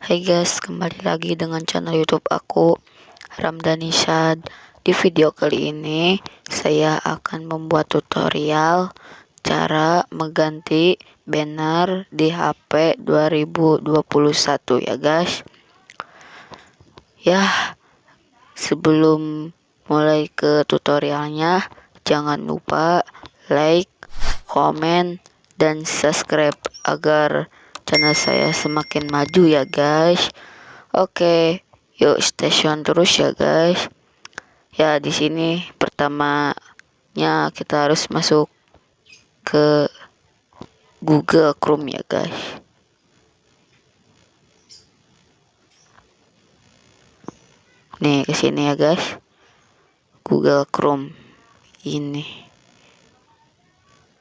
Hai guys, kembali lagi dengan channel YouTube aku, Ramdhani Syad. Di video kali ini saya akan membuat tutorial cara mengganti banner di HP 2021 ya guys. Ya, sebelum mulai ke tutorialnya, jangan lupa like, komen, dan subscribe agar channel saya semakin maju ya guys. Oke, yuk stay tune terus ya guys. Ya, di sini pertamanya kita harus masuk ke Google Chrome ya guys. Nih, ke sini ya guys. Google Chrome ini.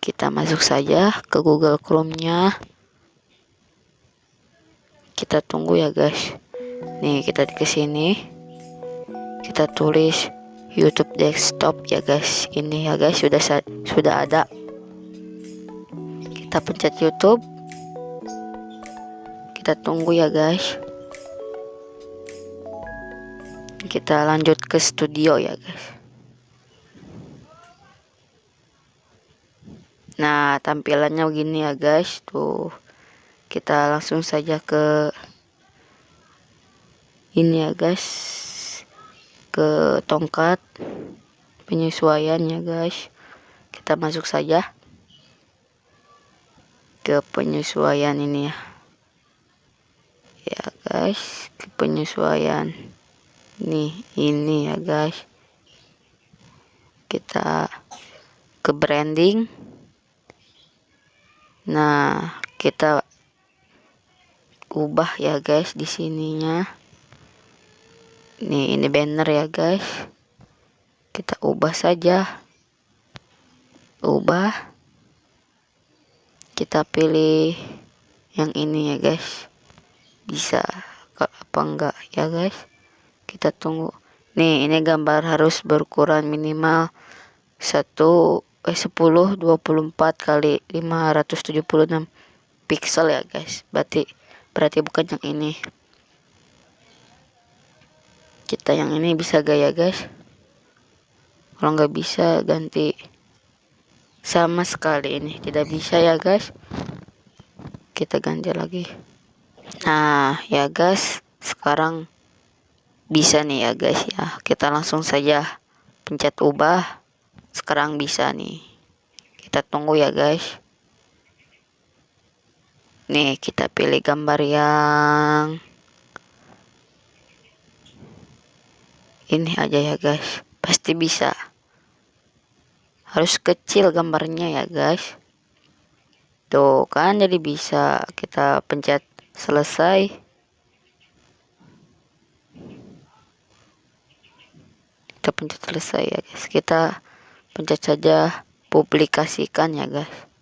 Kita masuk saja ke Google Chrome-nya. Kita tunggu ya guys. Nih, kita ke sini. Kita tulis YouTube desktop ya guys. Ini ya guys, sudah ada. Kita pencet YouTube. Kita tunggu ya guys. Kita lanjut ke studio ya guys. Nah, tampilannya begini ya guys. Tuh. Kita langsung saja ke ini ya guys, ke tongkat penyesuaian ya guys. Kita masuk saja ke penyesuaian ini ya guys, ke penyesuaian ini ya guys. Kita ke branding. Nah, kita ubah ya guys di sininya. Nih, ini banner ya guys. Kita ubah saja. Ubah. Kita pilih yang ini ya guys. Bisa apa enggak ya guys? Kita tunggu. Nih, ini gambar harus berukuran minimal 1024 kali 576 pixel ya guys. Berarti bukan yang ini. Kita yang ini bisa gaya guys. Kalau nggak bisa ganti. Sama sekali ini tidak bisa ya guys. Kita ganti lagi. Nah ya guys, sekarang bisa nih ya guys ya. Kita langsung saja pencet ubah. Sekarang bisa nih. Kita tunggu ya guys. Nih, kita pilih gambar yang ini aja ya guys. Pasti bisa. Harus kecil gambarnya ya guys. Tuh kan, jadi bisa. Kita pencet selesai. Kita pencet selesai ya guys. Kita pencet saja publikasikan ya guys.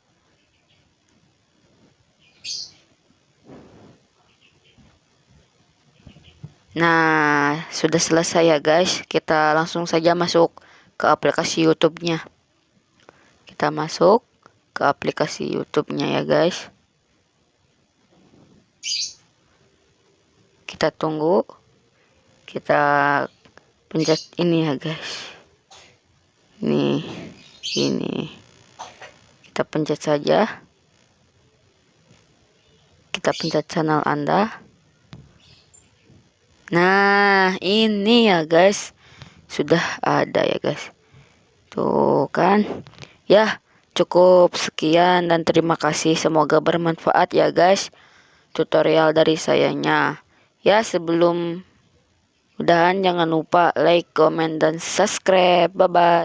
Nah, sudah selesai ya guys. Kita langsung saja masuk ke aplikasi YouTube-nya. Kita masuk ke aplikasi YouTube-nya ya guys. Kita tunggu. Kita pencet ini ya guys. Nih, ini. Kita pencet saja. Kita pencet channel Anda. Nah, ini ya guys. Sudah ada ya guys. Tuh kan. Ya, cukup sekian dan terima kasih. Semoga bermanfaat ya guys. Tutorial dari sayanya. Ya, sebelum udahan jangan lupa like, comment, dan subscribe. Bye-bye.